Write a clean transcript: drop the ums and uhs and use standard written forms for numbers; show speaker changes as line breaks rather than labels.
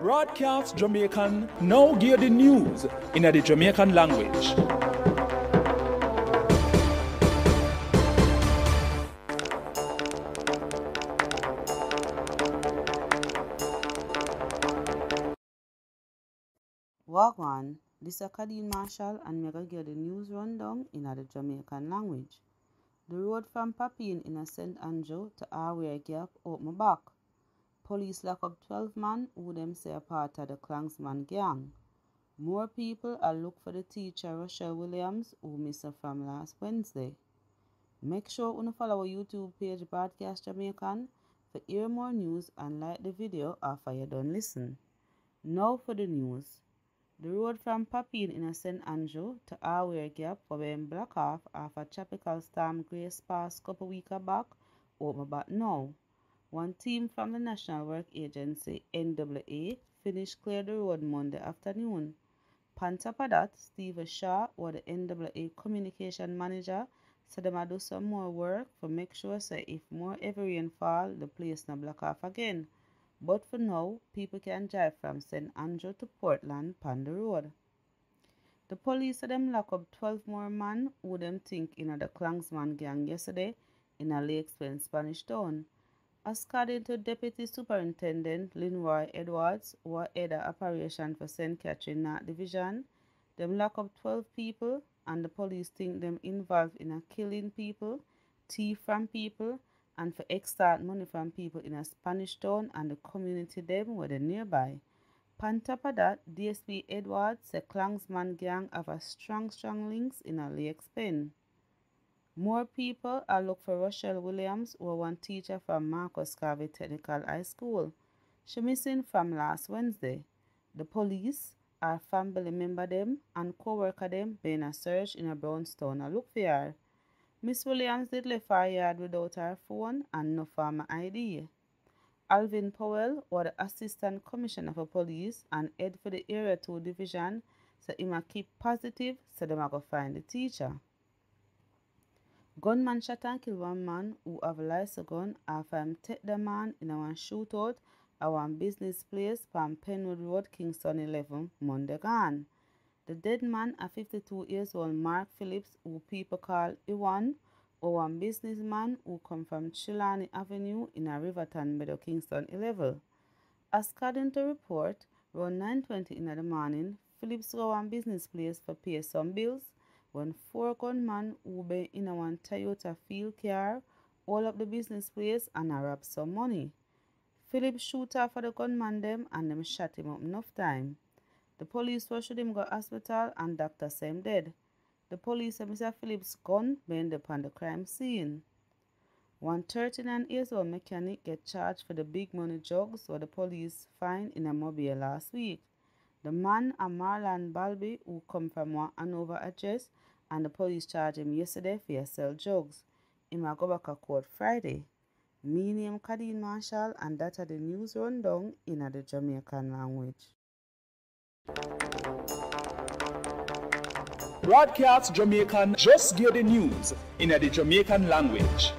Broadcast Jamaican now give the news in the Jamaican language.
Wagwan, this is Kadeen Marshall and me gonna give the news rundown in the Jamaican language. The road from Papine in St. Andrew to Arware Gap open back. Police lock up 12 men who them say are part of the Klansman gang. More people are look for the teacher Rochelle Williams who missed from last Wednesday. Make sure you follow our YouTube page Broadcast Jamaican for hear more news and like the video after you done listen. Now for the news. The road from Papine in St. Andrew to Arware Gap for being blocked off after tropical storm Grace passed couple weeks back open back now. One team from the National Work Agency NWA finished clear the road Monday afternoon. On top of that, Steve Shaw, or the NWA communication manager, said them do some more work to make sure say if more heavy rain fall, the place not block off again. But for now, people can drive from St. Andrew to Portland on the road. The police said them lock up 12 more men who them think in the Klansman gang yesterday in a Lake Spence Spanish Town. According to Deputy Superintendent Linroy Edwards, who head of operation for St. Catherine North Division, them lock up 12 people and the police think them involved in a killing people, thief from people, and for extort money from people in a Spanish Town and the community them were nearby. On top of that, DSP Edwards said Klansman gang have a strong links in a Lake Spence. More people are looking for Rochelle Williams, who was one teacher from Marcus Garvey Technical High School. She missing from last Wednesday. The police, her family member them, and co-worker them been a search in a Brownstown a look for her. Miss Williams did leave her yard without her phone and no farmer ID. Alvin Powell, was the Assistant Commissioner for Police and head for the Area 2 Division, said he might keep positive so they might go find the teacher. Gunman shot and killed one man who have a license gun after him take the man in a one shootout at one business place from Penwood Road, Kingston 11, Monday gone. The dead man, a 52 years old Mark Phillips, who people call Iwan, or one businessman who come from Trelawney Avenue in a Riverton Meadow, Kingston 11. According to report, around 9:20 in the morning, Phillips go one business place for pay some bills when 4 gunmen who be in a one Toyota field car all up the business place and rob some money. Phillips shoot off for the gunman them and them shot him up enough time. The police rushed him go hospital and doctor say him dead. The police said Mr. Phillips' gun burned upon the crime scene. One 39-year-old mechanic get charged for the big money drugs what the police find in a mobile last week. The man a Marlon Balby who come from one Hanover address and the police charged him yesterday for sell drugs. He might go back to court Friday. Me name Kadeen Marshall and that are the news rundown in the Jamaican language.
Broadcast Jamaican just give the news in the Jamaican language.